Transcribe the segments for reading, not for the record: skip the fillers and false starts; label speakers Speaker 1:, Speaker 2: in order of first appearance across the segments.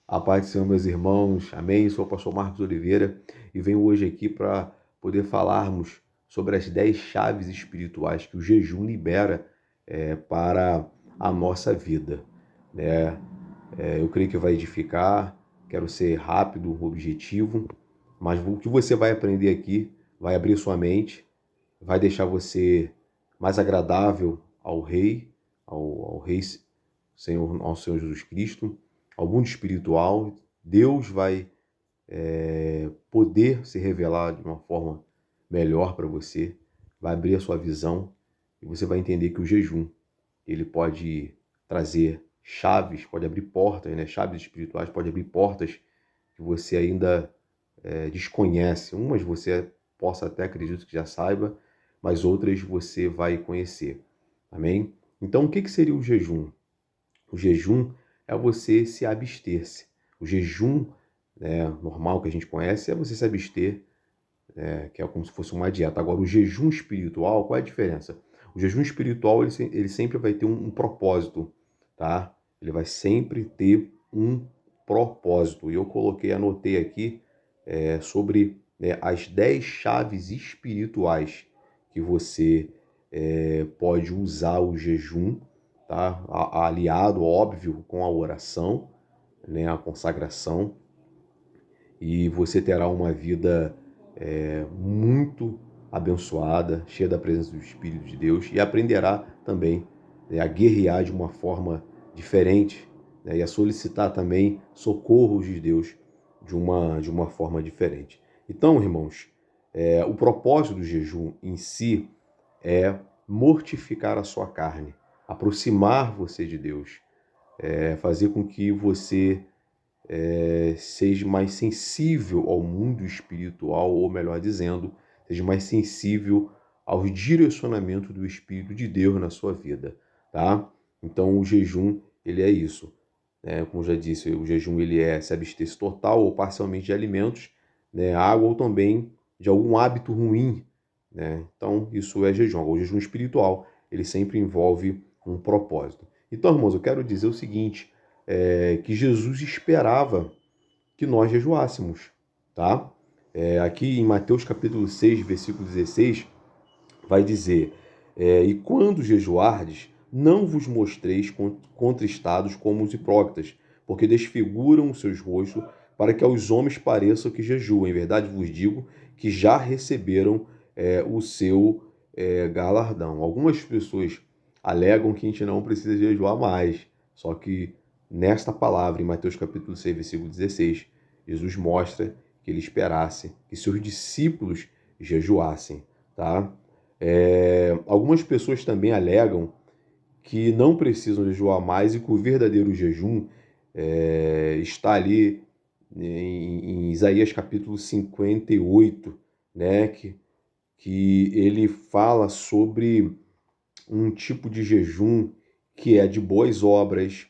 Speaker 1: A paz do Senhor, meus irmãos. Amém. Sou o pastor Marcos Oliveira e venho hoje aqui para poder falarmos sobre as 10 chaves espirituais que o jejum libera para a nossa vida, né? Eu creio que vai edificar, quero ser rápido, objetivo, mas o que você vai aprender aqui vai abrir sua mente, vai deixar você mais agradável ao Rei, ao Rei Senhor, ao Senhor Jesus Cristo, ao mundo espiritual. Deus vai poder se revelar de uma forma melhor para você, vai abrir a sua visão e você vai entender que o jejum, ele pode trazer chaves, pode abrir portas, né? Chaves espirituais, pode abrir portas que você ainda desconhece. Umas você possa até, acredito que já saiba, mas outras você vai conhecer. Amém? Então, o que seria o jejum? O jejum é você se abster-se. O jejum, né, normal que a gente conhece é você se abster, que é como se fosse uma dieta. Agora, o jejum espiritual, qual é a diferença? O jejum espiritual, ele sempre vai ter um propósito, tá? Ele vai sempre ter um propósito. E eu anotei aqui sobre as 10 chaves espirituais que você pode usar o jejum, tá? Aliado, óbvio, com a oração, né? A consagração, e você terá uma vida muito abençoada, cheia da presença do Espírito de Deus, e aprenderá também a guerrear de uma forma diferente, né, e a solicitar também socorros de Deus de uma forma diferente. Então, irmãos, o propósito do jejum em si é mortificar a sua carne, aproximar você de Deus, fazer com que você seja mais sensível ao mundo espiritual, ou melhor dizendo, seja mais sensível ao direcionamento do Espírito de Deus na sua vida, tá? Então o jejum, ele é isso, né? Como já disse, o jejum ele é se abster total ou parcialmente de alimentos, né? Água ou também de algum hábito ruim, né? Então isso é jejum. O jejum espiritual, ele sempre envolve um propósito. Então, irmãos, eu quero dizer o seguinte, que Jesus esperava que nós jejuássemos, tá? Aqui em Mateus capítulo 6, versículo 16, vai dizer, e quando jejuardes, não vos mostreis contristados como os hipócritas, porque desfiguram os seus rostos, para que aos homens pareça que jejuam. Em verdade vos digo que já receberam o seu galardão. Algumas pessoas alegam que a gente não precisa jejuar mais, só que nesta palavra, em Mateus capítulo 6, versículo 16, Jesus mostra que ele esperasse que seus discípulos jejuassem, tá? Algumas pessoas também alegam que não precisam jejuar mais e que o verdadeiro jejum está ali em Isaías capítulo 58, né? Que ele fala sobre um tipo de jejum que é de boas obras,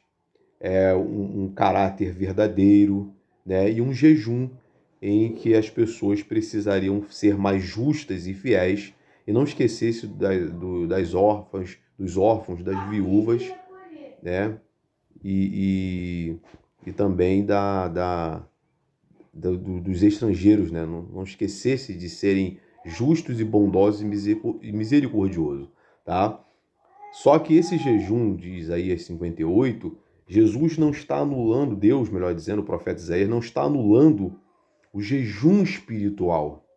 Speaker 1: um caráter verdadeiro, né? E um jejum em que as pessoas precisariam ser mais justas e fiéis e não esquecesse das órfãs, dos órfãos, das viúvas, né? E também dos estrangeiros, né? Não esquecesse de serem justos e bondosos e misericordiosos, tá? Só que esse jejum de Isaías 58, Jesus não está anulando, Deus, melhor dizendo, o profeta Isaías, não está anulando o jejum espiritual.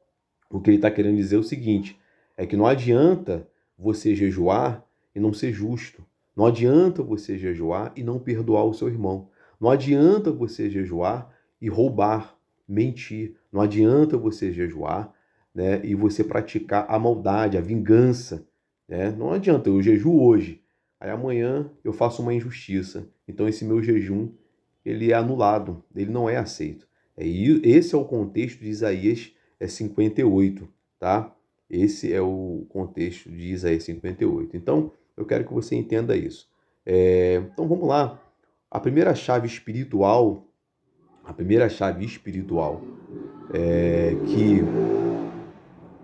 Speaker 1: O que ele está querendo dizer é o seguinte, é que não adianta você jejuar e não ser justo. Não adianta você jejuar e não perdoar o seu irmão. Não adianta você jejuar e roubar, mentir. Não adianta você jejuar, né, e você praticar a maldade, a vingança, né? Não adianta, eu jejuo hoje, aí amanhã eu faço uma injustiça. Então esse meu jejum, ele é anulado, ele não é aceito. Esse é o contexto de Isaías 58, tá? Esse é o contexto de Isaías 58. Então, eu quero que você entenda isso. Então, vamos lá. A primeira chave espiritual, a primeira chave espiritual que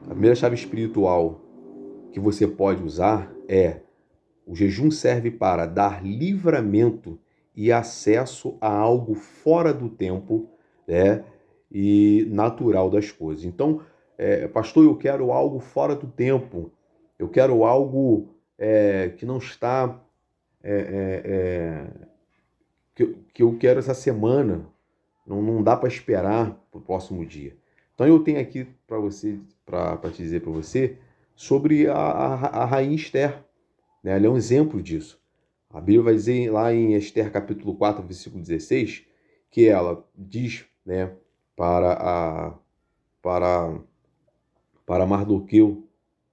Speaker 1: a primeira chave espiritual que você pode usar é: o jejum serve para dar livramento e acesso a algo fora do tempo, né, e natural das coisas. Então, pastor, eu quero algo fora do tempo, eu quero algo que não está, que eu quero essa semana, não dá para esperar para o próximo dia. Então eu tenho aqui para você, para te dizer para você, sobre a rainha Esther, né? Ela é um exemplo disso. A Bíblia vai dizer lá em Esther capítulo 4, versículo 16, que ela diz, né, para, a, para, para Mardoqueu,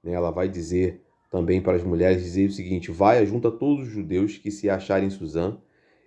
Speaker 1: né, ela vai dizer também para as mulheres, dizer o seguinte: vai, ajunta todos os judeus que se acharem em Suzã,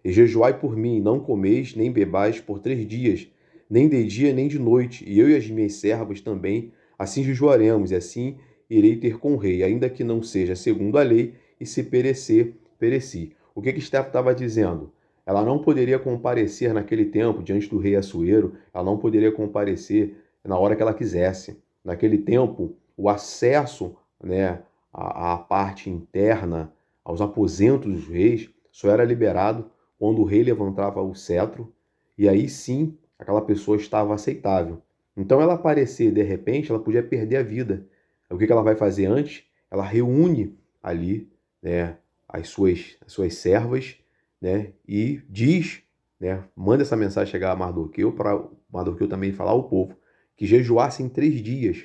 Speaker 1: e jejuai por mim, não comeis nem bebais por 3 dias, nem de dia nem de noite, e eu e as minhas servas também, assim jejuaremos, e assim irei ter com o rei, ainda que não seja segundo a lei, e se perecer, pereci. O que Esther estava dizendo? Ela não poderia comparecer naquele tempo diante do rei Assuero, ela não poderia comparecer na hora que ela quisesse. Naquele tempo, o acesso, né, à parte interna, aos aposentos dos reis, só era liberado quando o rei levantava o cetro, e aí sim aquela pessoa estava aceitável. Então ela aparecer de repente, ela podia perder a vida. O que ela vai fazer antes? Ela reúne ali, né, as suas servas, né, e diz, né, manda essa mensagem chegar a Mardoqueu para Mardoqueu também falar ao povo que jejuassem 3 dias.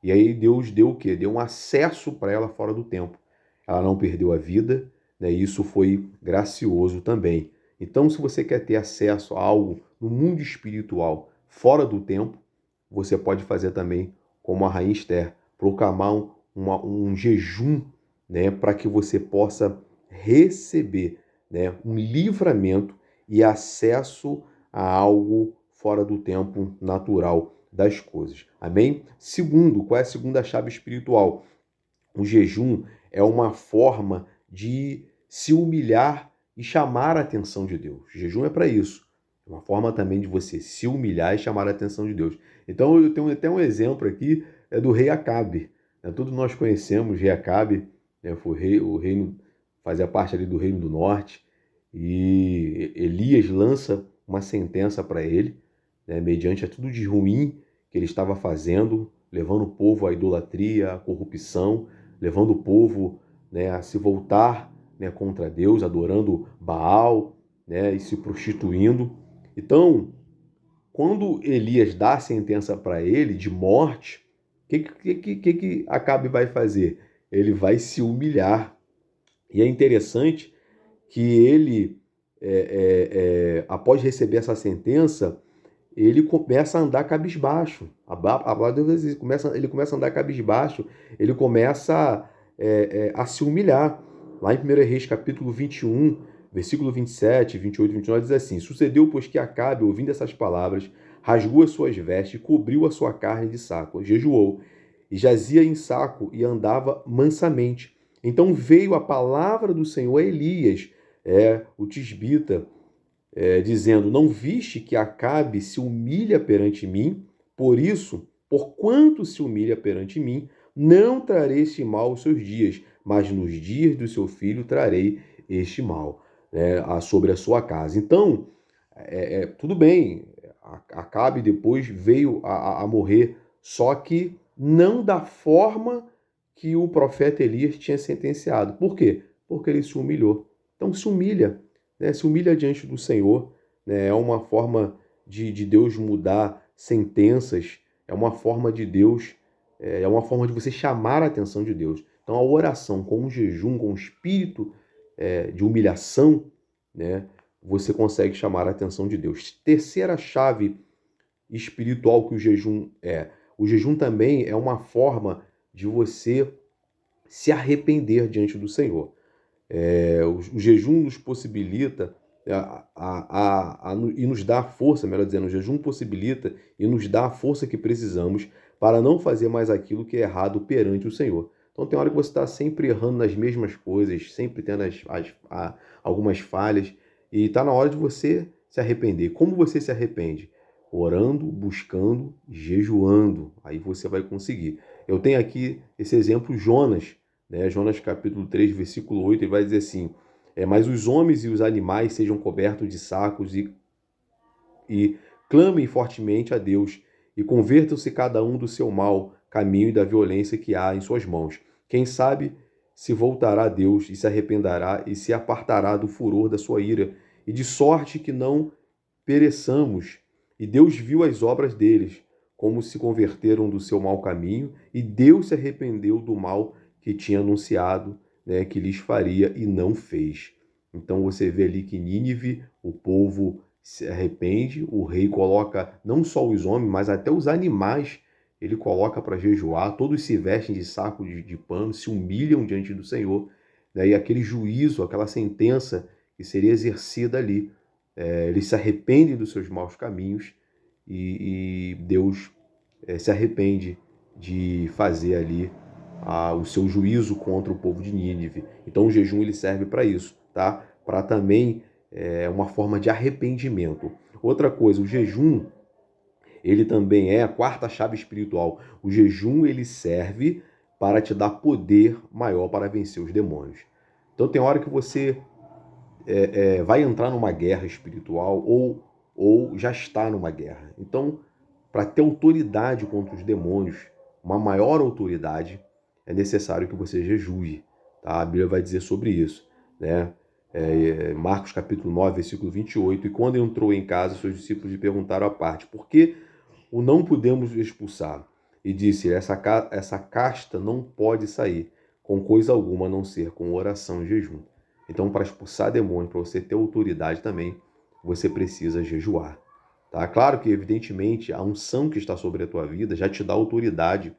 Speaker 1: E aí Deus deu o quê? Deu um acesso para ela fora do tempo. Ela não perdeu a vida, né? E isso foi gracioso também. Então, se você quer ter acesso a algo no mundo espiritual fora do tempo, você pode fazer também como a rainha Esther, proclamar um jejum, né, para que você possa receber, né, um livramento e acesso a algo fora do tempo natural das coisas. Amém? Segundo, qual é a segunda chave espiritual? O jejum é uma forma de se humilhar e chamar a atenção de Deus. O jejum é para isso. É uma forma também de você se humilhar e chamar a atenção de Deus. Então eu tenho até um exemplo aqui do rei Acabe. Todos nós conhecemos o rei Acabe, né? O reino fazia parte ali do reino do norte, e Elias lança uma sentença para ele, né, mediante a tudo de ruim que ele estava fazendo, levando o povo à idolatria, à corrupção, levando o povo, né, a se voltar, né, contra Deus, adorando Baal, né, e se prostituindo. Então, quando Elias dá a sentença para ele de morte, o que Acabe vai fazer? Ele vai se humilhar. E é interessante que ele, após receber essa sentença, ele começa a andar cabisbaixo. A palavra de Deus diz, ele começa a andar cabisbaixo, ele começa a se humilhar. Lá em 1 Reis, capítulo 21, versículo 27, 28 e 29, diz assim: sucedeu, pois, que Acabe, ouvindo essas palavras, rasgou as suas vestes, cobriu a sua carne de saco, jejuou, e jazia em saco e andava mansamente. Então veio a palavra do Senhor a Elias, o tisbita, dizendo: não viste que Acabe se humilha perante mim? Por isso, porquanto se humilha perante mim, não trarei este mal aos seus dias, mas nos dias do seu filho trarei este mal, sobre a sua casa. Então, tudo bem, Acabe depois veio a morrer, só que não da forma que o profeta Elias tinha sentenciado. Por quê? Porque ele se humilhou. Então se humilha, né? Se humilha diante do Senhor, né? É uma forma de Deus mudar sentenças, é uma forma de Deus, é uma forma de você chamar a atenção de Deus. Então a oração com o jejum, com o espírito de humilhação, né? Você consegue chamar a atenção de Deus. Terceira chave espiritual que o jejum é. O jejum também é uma forma de você se arrepender diante do Senhor. O jejum nos possibilita e nos dá a força, melhor dizendo, o jejum possibilita e nos dá a força que precisamos para não fazer mais aquilo que é errado perante o Senhor. Então tem hora que você está sempre errando nas mesmas coisas, sempre tendo algumas falhas, e está na hora de você se arrepender. Como você se arrepende? Orando, buscando, jejuando. Aí você vai conseguir. Eu tenho aqui esse exemplo, Jonas, né? Jonas capítulo 3, versículo 8, ele vai dizer assim: Mas os homens e os animais sejam cobertos de sacos e clamem fortemente a Deus e convertam-se cada um do seu mau caminho e da violência que há em suas mãos. Quem sabe se voltará a Deus e se arrependerá e se apartará do furor da sua ira, e de sorte que não pereçamos. E Deus viu as obras deles, como se converteram do seu mau caminho, e Deus se arrependeu do mal que tinha anunciado, né, que lhes faria, e não fez. Então você vê ali que Nínive, o povo se arrepende, o rei coloca não só os homens, mas até os animais, ele coloca para jejuar, todos se vestem de saco de pano, se humilham diante do Senhor, né, e aquele juízo, aquela sentença que seria exercida ali, eles se arrependem dos seus maus caminhos e Deus se arrepende de fazer ali o seu juízo contra o povo de Nínive. Então o jejum ele serve para isso, tá? Para também uma forma de arrependimento. Outra coisa, o jejum ele também é a quarta chave espiritual. O jejum ele serve para te dar poder maior para vencer os demônios. Então tem hora que você vai entrar numa guerra espiritual ou já está numa guerra. Então, para ter autoridade contra os demônios, uma maior autoridade, é necessário que você jejue. Tá? A Bíblia vai dizer sobre isso, né? Marcos capítulo 9, versículo 28. E quando entrou em casa, seus discípulos lhe perguntaram à parte: por que o não podemos expulsar? E disse: essa casta não pode sair com coisa alguma a não ser com oração e jejum. Então, para expulsar demônio, para você ter autoridade também, você precisa jejuar. Tá? Claro que, evidentemente, a unção que está sobre a tua vida já te dá autoridade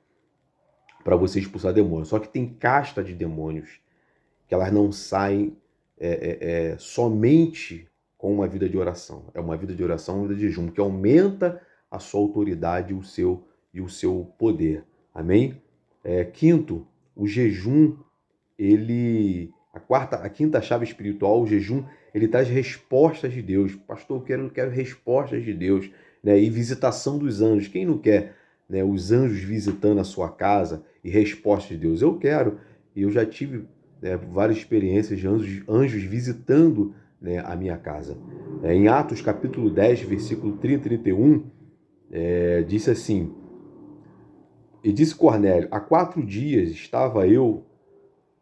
Speaker 1: para você expulsar demônios. Só que tem casta de demônios que elas não saem somente com uma vida de oração. É uma vida de oração, uma vida de jejum, que aumenta a sua autoridade e o seu poder. Amém? Quinto, o jejum, a quinta chave espiritual, o jejum, ele traz respostas de Deus. Pastor, eu quero respostas de Deus, né? E visitação dos anjos. Quem não quer, né, os anjos visitando a sua casa e respostas de Deus? Eu quero. E eu já tive, né, várias experiências de anjos visitando, né, a minha casa. Em Atos capítulo 10, versículo 30 e 31, disse assim: e disse Cornélio: há 4 dias estava eu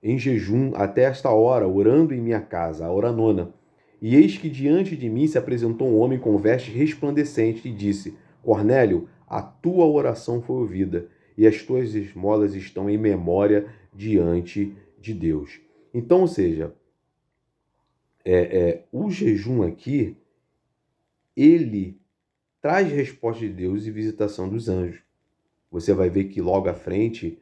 Speaker 1: em jejum até esta hora, orando em minha casa, a hora nona. E eis que diante de mim se apresentou um homem com vestes resplandecentes e disse: Cornélio, a tua oração foi ouvida, e as tuas esmolas estão em memória diante de Deus. Então, ou seja, o jejum aqui, ele traz resposta de Deus e visitação dos anjos. Você vai ver que logo à frente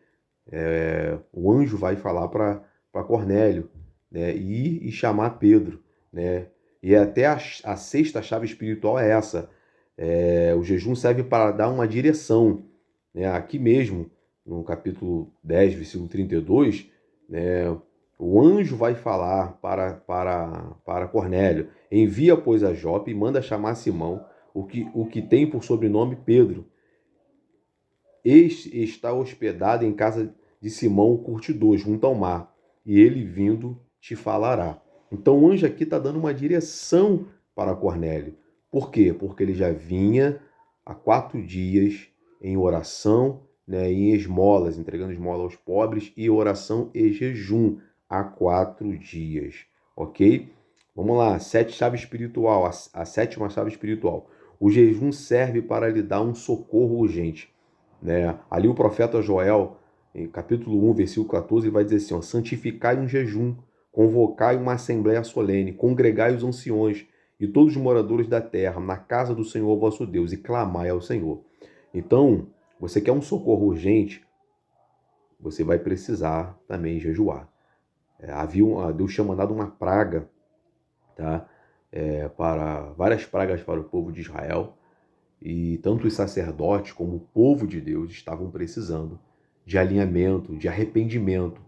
Speaker 1: o anjo vai falar para Cornélio, né, e chamar Pedro, né? E até a sexta chave espiritual é essa. O jejum serve para dar uma direção, né? Aqui mesmo, no capítulo 10, versículo 32, né, o anjo vai falar para Cornélio: envia, pois, a Jope e manda chamar Simão, o que tem por sobrenome Pedro. Este está hospedado em casa de Simão, o curtidor, junto ao mar, e ele vindo te falará. Então o anjo aqui está dando uma direção para Cornélio. Por quê? Porque ele já vinha há 4 dias em oração, né, em esmolas, entregando esmola aos pobres, e oração e jejum há 4 dias. Ok? Vamos lá, 7 chave espiritual, a sétima chave espiritual. O jejum serve para lhe dar um socorro urgente. Né? Ali o profeta Joel, em capítulo 1, versículo 14, vai dizer assim: ó, santificai um jejum, convocai uma assembleia solene, congregai os anciões e todos os moradores da terra na casa do Senhor vosso Deus e clamai ao Senhor. Então, você quer um socorro urgente, você vai precisar também jejuar. Deus tinha mandado uma praga, tá? Para várias pragas para o povo de Israel, e tanto os sacerdotes como o povo de Deus estavam precisando de alinhamento, de arrependimento.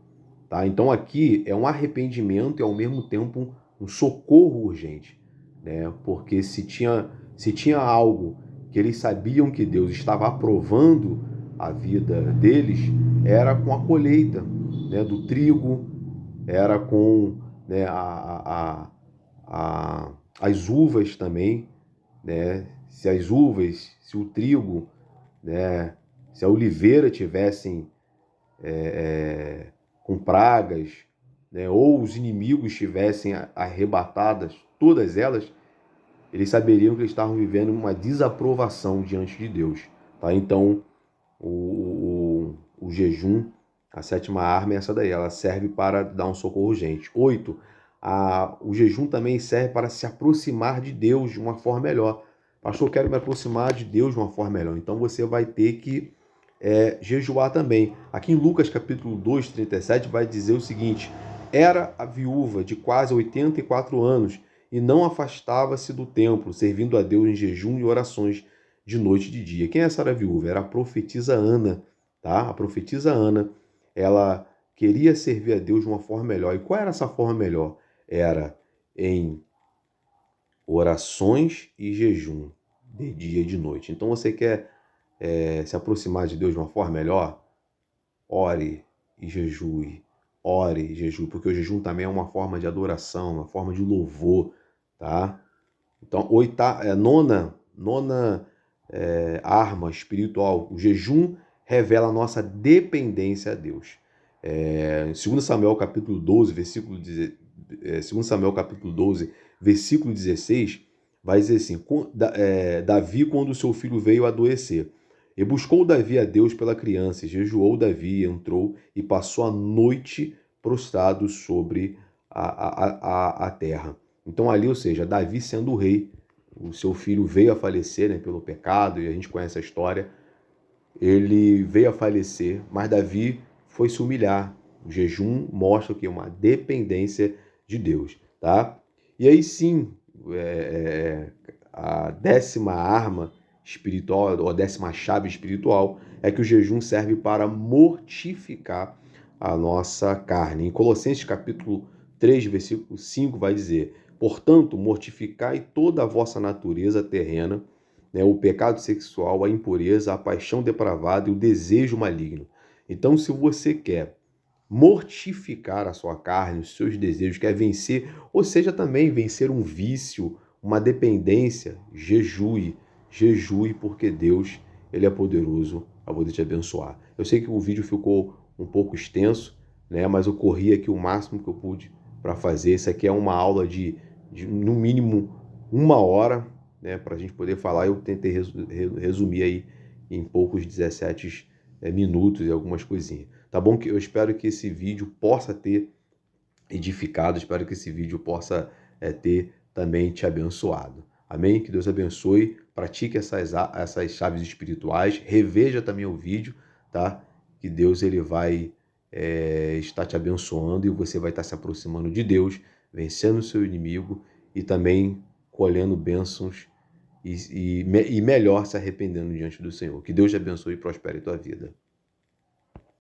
Speaker 1: Tá? Então aqui é um arrependimento e ao mesmo tempo um socorro urgente. Né? Porque se tinha algo que eles sabiam que Deus estava aprovando a vida deles, era com a colheita, né, do trigo, era com né, as uvas também, né, se o trigo, né, se a oliveira tivessem com pragas, né, ou os inimigos tivessem arrebatadas, todas elas, eles saberiam que eles estavam vivendo uma desaprovação diante de Deus. Tá? Então, o jejum, a sétima arma é essa daí, ela serve para dar um socorro urgente. 8, o jejum também serve para se aproximar de Deus de uma forma melhor. Pastor, eu quero me aproximar de Deus de uma forma melhor. Então você vai ter que jejuar também. Aqui em Lucas capítulo 2, 37, vai dizer o seguinte: era a viúva de quase 84 anos e não afastava-se do templo, servindo a Deus em jejum e orações de noite e de dia. Quem é essa viúva? Era a profetisa Ana, tá? A profetisa Ana, ela queria servir a Deus de uma forma melhor. E qual era essa forma melhor? Era em orações e jejum, de dia e de noite. Então você quer se aproximar de Deus de uma forma melhor? Ore e jejue. Ore e jejue, porque o jejum também é uma forma de adoração, uma forma de louvor, tá? Então, nona arma espiritual, o jejum revela a nossa dependência a Deus. Em 2 Samuel capítulo 12, versículo 16, vai dizer assim: Davi, quando seu filho veio adoecer, e buscou Davi a Deus pela criança, e jejuou Davi, entrou e passou a noite prostrado sobre a terra. Então ali, ou seja, Davi sendo o rei, o seu filho veio a falecer, né, pelo pecado, e a gente conhece a história, ele veio a falecer, mas Davi foi se humilhar. O jejum mostra que é uma dependência de Deus, tá? E aí sim, a décima arma espiritual, ou a décima chave espiritual, é que o jejum serve para mortificar a nossa carne. Em Colossenses capítulo 3, versículo 5, vai dizer: portanto, mortificai toda a vossa natureza terrena, né, o pecado sexual, a impureza, a paixão depravada e o desejo maligno. Então, se você quer mortificar a sua carne, os seus desejos, quer vencer, ou seja, também vencer um vício, uma dependência, jejue, porque Deus, ele é poderoso a poder te abençoar. Eu sei que o vídeo ficou um pouco extenso, né, mas eu corri aqui o máximo que eu pude para fazer. Isso aqui é uma aula de no mínimo 1 hora, né, para a gente poder falar. Eu tentei resumir aí em poucos 17 minutos e algumas coisinhas. Tá bom? Eu espero que esse vídeo possa ter edificado, espero que esse vídeo possa ter também te abençoado. Amém? Que Deus abençoe, pratique essas chaves espirituais, reveja também o vídeo, tá? Que Deus ele vai estar te abençoando e você vai estar se aproximando de Deus, vencendo o seu inimigo e também colhendo bênçãos e melhor se arrependendo diante do Senhor. Que Deus te abençoe e prospere a tua vida.